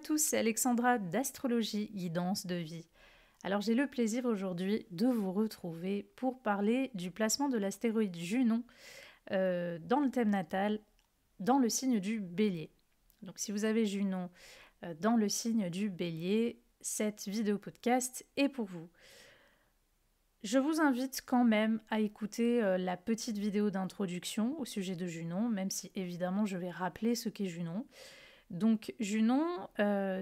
tous, c'est Alexandra d'Astrologie Guidance de Vie. Alors j'ai le plaisir aujourd'hui de vous retrouver pour parler du placement de l'astéroïde Junon dans le thème natal, dans le signe du Bélier. Donc si vous avez Junon dans le signe du Bélier, cette vidéo podcast est pour vous. Je vous invite quand même à écouter la petite vidéo d'introduction au sujet de Junon, même si évidemment je vais rappeler ce qu'est Junon. Donc Junon,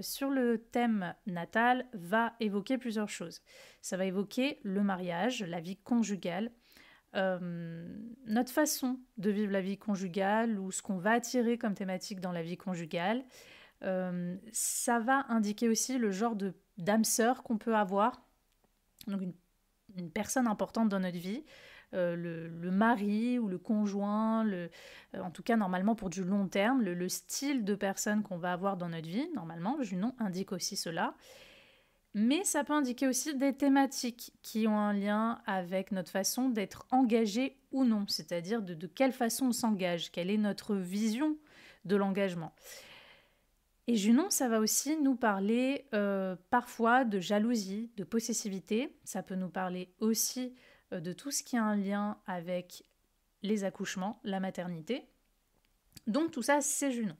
sur le thème natal, va évoquer plusieurs choses. Ça va évoquer le mariage, la vie conjugale, notre façon de vivre la vie conjugale ou ce qu'on va attirer comme thématique dans la vie conjugale. Ça va indiquer aussi le genre d'âme sœur qu'on peut avoir, donc une personne importante dans notre vie, le mari ou le conjoint, en tout cas normalement pour du long terme, le style de personne qu'on va avoir dans notre vie, normalement, Junon indique aussi cela. Mais ça peut indiquer aussi des thématiques qui ont un lien avec notre façon d'être engagé ou non, c'est-à-dire de quelle façon on s'engage, quelle est notre vision de l'engagement. Et Junon, ça va aussi nous parler parfois de jalousie, de possessivité. Ça peut nous parler aussi de tout ce qui a un lien avec les accouchements, la maternité. Donc tout ça, c'est Junon.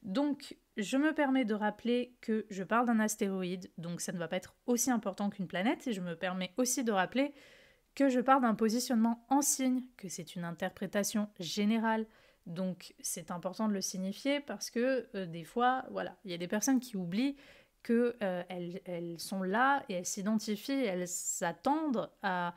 Donc je me permets de rappeler que je parle d'un astéroïde, donc ça ne va pas être aussi important qu'une planète, et je me permets aussi de rappeler que je parle d'un positionnement en signe, que c'est une interprétation générale. Donc c'est important de le signifier parce que des fois, voilà, il y a des personnes qui oublient qu'elles sont là et elles s'identifient, elles s'attendent à,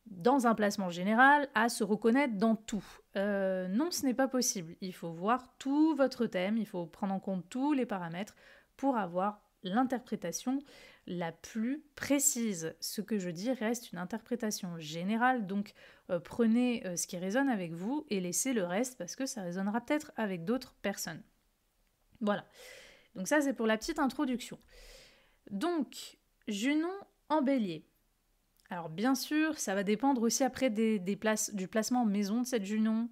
dans un placement général, à se reconnaître dans tout. Non, ce n'est pas possible. Il faut voir tout votre thème, il faut prendre en compte tous les paramètres pour avoir l'interprétation la plus précise. Ce que je dis reste une interprétation générale, donc prenez ce qui résonne avec vous et laissez le reste parce que ça résonnera peut-être avec d'autres personnes. Voilà. Donc ça, c'est pour la petite introduction. Donc, Junon en bélier. Alors bien sûr, ça va dépendre aussi après du placement en maison de cette Junon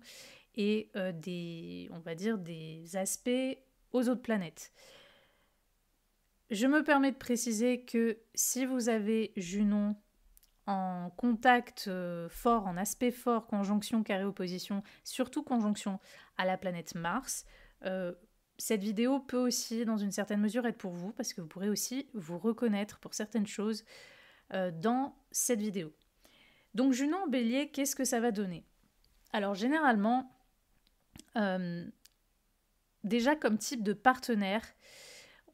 et on va dire des aspects aux autres planètes. Je me permets de préciser que si vous avez Junon en contact fort, en aspect fort, conjonction, carré, opposition, surtout conjonction à la planète Mars, cette vidéo peut aussi, dans une certaine mesure, être pour vous, parce que vous pourrez aussi vous reconnaître pour certaines choses dans cette vidéo. Donc Junon en bélier, qu'est-ce que ça va donner? Alors généralement, déjà comme type de partenaire,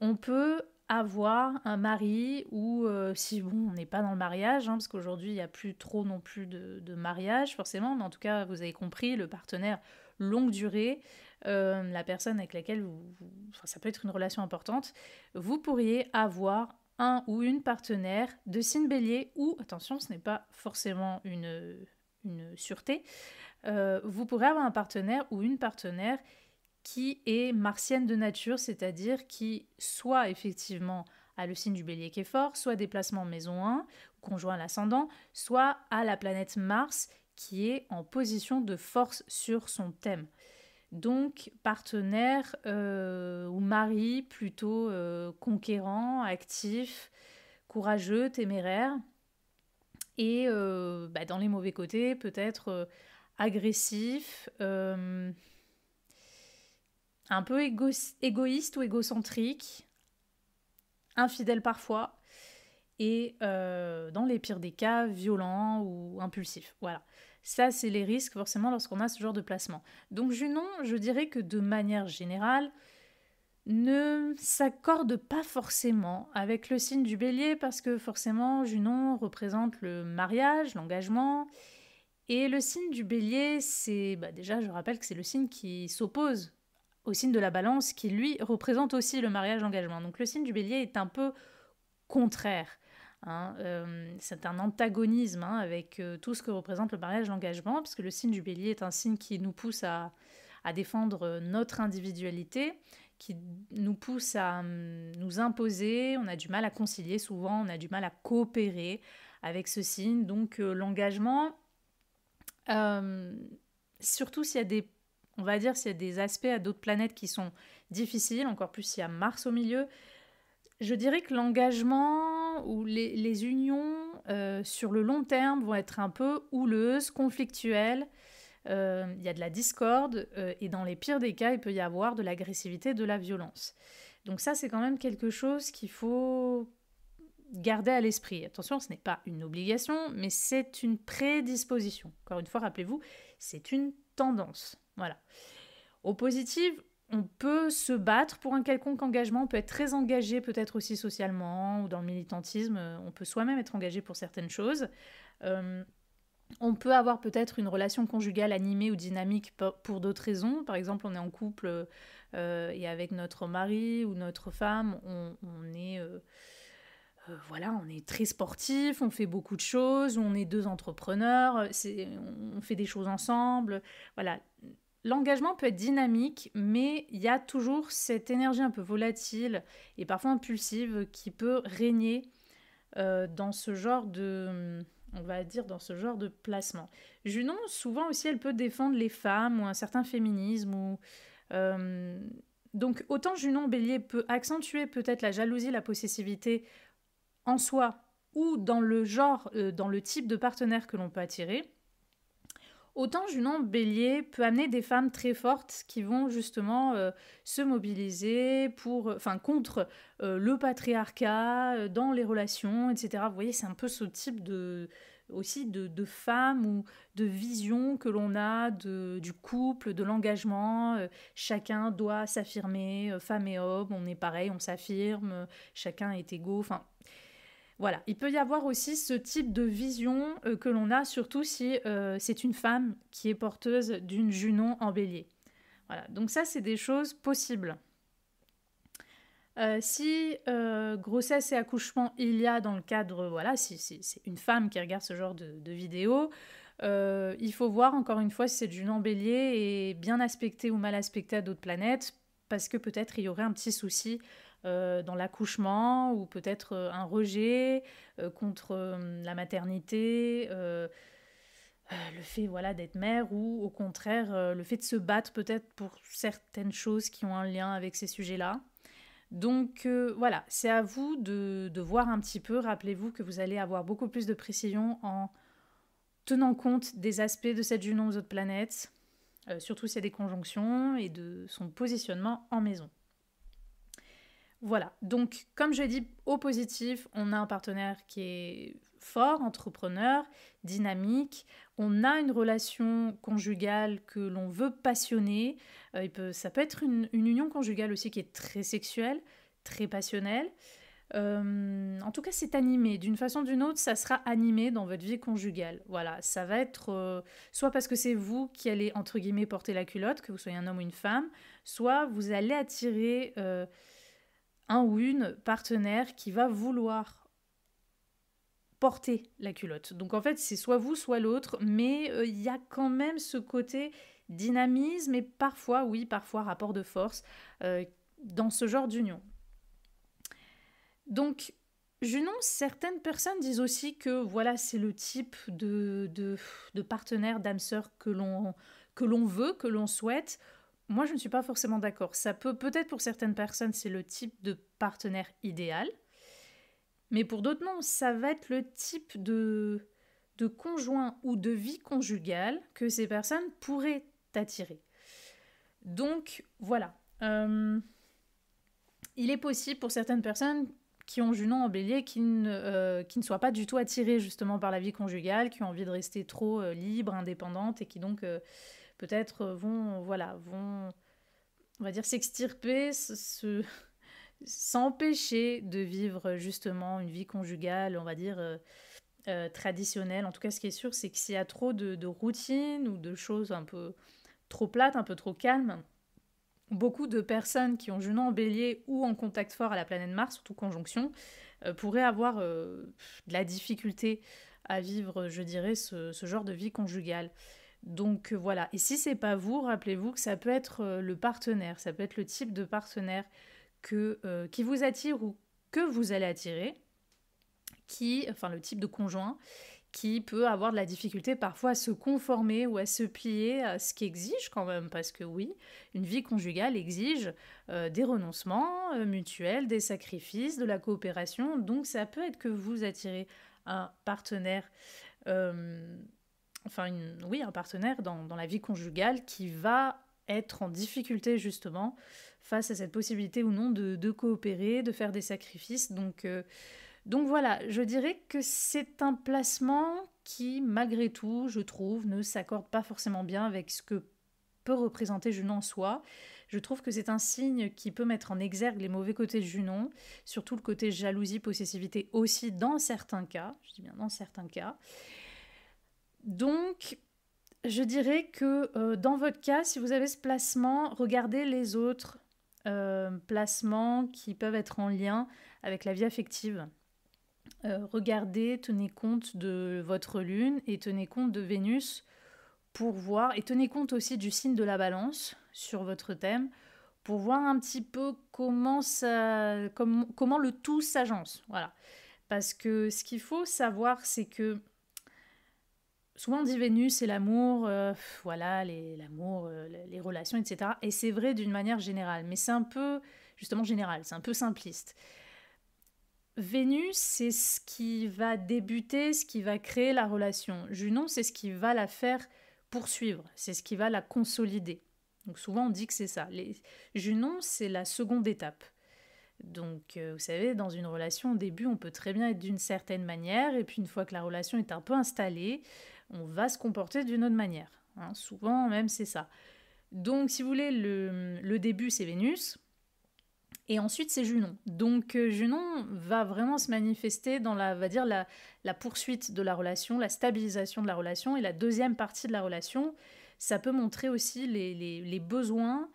on peut avoir un mari ou si bon on n'est pas dans le mariage, parce qu'aujourd'hui il n'y a plus trop non plus de mariage forcément, mais en tout cas vous avez compris, le partenaire longue durée, la personne avec laquelle ça peut être une relation importante, vous pourriez avoir un ou une partenaire de signe bélier ou, attention, ce n'est pas forcément une sûreté, vous pourrez avoir un partenaire ou une partenaire qui est martienne de nature, c'est-à-dire qui soit effectivement a le signe du bélier qui est fort, soit déplacement maison 1, conjoint à l'ascendant, soit à la planète Mars qui est en position de force sur son thème. Donc partenaire ou mari plutôt conquérant, actif, courageux, téméraire, et dans les mauvais côtés peut-être agressif, un peu égoïste ou égocentrique, infidèle parfois, et dans les pires des cas, violent ou impulsif. Voilà. Ça, c'est les risques forcément lorsqu'on a ce genre de placement. Donc Junon, je dirais que de manière générale, ne s'accorde pas forcément avec le signe du bélier parce que forcément, Junon représente le mariage, l'engagement. Et le signe du bélier, c'est déjà, je rappelle que c'est le signe qui s'oppose au signe de la balance qui, lui, représente aussi le mariage, l'engagement. Donc le signe du bélier est un peu contraire. C'est un antagonisme avec tout ce que représente le mariage, l'engagement, parce que le signe du bélier est un signe qui nous pousse à défendre notre individualité, qui nous pousse à nous imposer, on a du mal à concilier souvent, on a du mal à coopérer avec ce signe. Donc l'engagement, surtout s'il y a des aspects à d'autres planètes qui sont difficile, encore plus s'il y a Mars au milieu. Je dirais que l'engagement ou les unions sur le long terme vont être un peu houleuses, conflictuelles. Il y a de la discorde et dans les pires des cas, il peut y avoir de l'agressivité, de la violence. Donc ça, c'est quand même quelque chose qu'il faut garder à l'esprit. Attention, ce n'est pas une obligation, mais c'est une prédisposition. Encore une fois, rappelez-vous, c'est une tendance. Voilà. Au positif, on peut se battre pour un quelconque engagement, on peut être très engagé peut-être aussi socialement ou dans le militantisme, on peut soi-même être engagé pour certaines choses. On peut avoir peut-être une relation conjugale animée ou dynamique pour d'autres raisons. Par exemple, on est en couple et avec notre mari ou notre femme, on est... voilà, on est très sportif, on fait beaucoup de choses, on est deux entrepreneurs, on fait des choses ensemble. Voilà. L'engagement peut être dynamique, mais il y a toujours cette énergie un peu volatile et parfois impulsive qui peut régner dans ce genre de, on va dire, dans ce genre de placement. Junon, souvent aussi, elle peut défendre les femmes ou un certain féminisme. Donc, autant Junon Bélier peut accentuer peut-être la jalousie, la possessivité en soi ou dans le genre, dans le type de partenaire que l'on peut attirer, autant Junon Bélier peut amener des femmes très fortes qui vont justement se mobiliser contre le patriarcat dans les relations, etc. Vous voyez, c'est un peu ce type aussi de femmes ou de vision que l'on a du couple, de l'engagement. Chacun doit s'affirmer, femme et homme, on est pareil, on s'affirme, chacun est égaux. Enfin, voilà, il peut y avoir aussi ce type de vision que l'on a, surtout si c'est une femme qui est porteuse d'une Junon en bélier. Voilà, donc ça, c'est des choses possibles. Si grossesse et accouchement il y a dans le cadre, voilà, si c'est une femme qui regarde ce genre de vidéo, il faut voir encore une fois si cette Junon en bélier est bien aspectée ou mal aspectée à d'autres planètes, parce que peut-être il y aurait un petit souci dans l'accouchement ou peut-être un rejet contre la maternité, le fait voilà, d'être mère ou au contraire le fait de se battre peut-être pour certaines choses qui ont un lien avec ces sujets-là. Donc voilà, c'est à vous de voir un petit peu. Rappelez-vous que vous allez avoir beaucoup plus de précision en tenant compte des aspects de cette Junon aux autres planètes, surtout s'il y a des conjonctions et de son positionnement en maison. Voilà, donc comme je l'ai dit, au positif, on a un partenaire qui est fort, entrepreneur, dynamique, on a une relation conjugale que l'on veut passionner, ça peut être une union conjugale aussi qui est très sexuelle, très passionnelle. En tout cas, c'est animé. D'une façon ou d'une autre, ça sera animé dans votre vie conjugale. Voilà, ça va être soit parce que c'est vous qui allez, entre guillemets, porter la culotte, que vous soyez un homme ou une femme, soit vous allez attirer un ou une partenaire qui va vouloir porter la culotte. Donc en fait, c'est soit vous, soit l'autre, mais il y a quand même ce côté dynamisme et parfois, oui, parfois rapport de force dans ce genre d'union. Donc, Junon, certaines personnes disent aussi que voilà, c'est le type de partenaire, d'âme sœur que l'on veut, que l'on souhaite. Moi, je ne suis pas forcément d'accord. Ça peut-être pour certaines personnes, c'est le type de partenaire idéal. Mais pour d'autres, non. Ça va être le type de conjoint ou de vie conjugale que ces personnes pourraient attirer. Donc, voilà. Il est possible pour certaines personnes qui ont Junon en bélier qui ne soient pas du tout attirées justement par la vie conjugale, qui ont envie de rester trop libres, indépendantes et qui donc... peut-être vont, on va dire, s'extirper, s'empêcher de vivre justement une vie conjugale, on va dire, traditionnelle. En tout cas, ce qui est sûr, c'est que s'il y a trop de routine ou de choses un peu trop plates, un peu trop calmes, beaucoup de personnes qui ont Junon en bélier ou en contact fort à la planète Mars, surtout conjonction, pourraient avoir de la difficulté à vivre, je dirais, ce genre de vie conjugale. Donc voilà, et si c'est pas vous, rappelez-vous que ça peut être le partenaire, ça peut être le type de partenaire qui vous attire ou que vous allez attirer, enfin le type de conjoint, qui peut avoir de la difficulté parfois à se conformer ou à se plier à ce qui exige quand même, parce que oui, une vie conjugale exige des renoncements mutuels, des sacrifices, de la coopération, donc ça peut être que vous attirez un partenaire, oui, un partenaire dans la vie conjugale qui va être en difficulté justement face à cette possibilité ou non de coopérer, de faire des sacrifices, donc voilà, je dirais que c'est un placement qui, malgré tout, je trouve, ne s'accorde pas forcément bien avec ce que peut représenter Junon en soi. Je trouve que c'est un signe qui peut mettre en exergue les mauvais côtés de Junon, surtout le côté jalousie, possessivité aussi dans certains cas, je dis bien dans certains cas. Donc, je dirais que dans votre cas, si vous avez ce placement, regardez les autres placements qui peuvent être en lien avec la vie affective. Regardez, tenez compte de votre lune et tenez compte de Vénus pour voir, et tenez compte aussi du signe de la balance sur votre thème pour voir un petit peu comment le tout s'agence. Voilà. Parce que ce qu'il faut savoir, c'est que souvent on dit Vénus c'est l'amour, voilà, l'amour, les relations, etc. Et c'est vrai d'une manière générale, mais c'est un peu, justement général, c'est un peu simpliste. Vénus, c'est ce qui va débuter, ce qui va créer la relation. Junon, c'est ce qui va la faire poursuivre, c'est ce qui va la consolider. Donc souvent on dit que c'est ça. Junon, c'est la seconde étape. Donc vous savez, dans une relation, au début, on peut très bien être d'une certaine manière, et puis une fois que la relation est un peu installée, on va se comporter d'une autre manière. Hein, souvent même c'est ça. Donc si vous voulez, le début c'est Vénus. Et ensuite, c'est Junon. Donc, Junon va vraiment se manifester dans la poursuite de la relation, la stabilisation de la relation. Et la deuxième partie de la relation, ça peut montrer aussi les besoins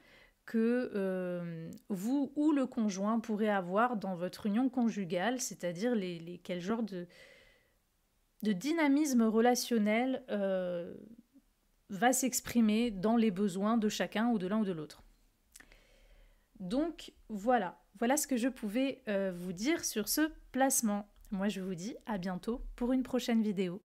que vous ou le conjoint pourrez avoir dans votre union conjugale, c'est-à-dire quel genre de dynamisme relationnel va s'exprimer dans les besoins de chacun ou de l'un ou de l'autre. Donc voilà ce que je pouvais vous dire sur ce placement. Moi je vous dis à bientôt pour une prochaine vidéo.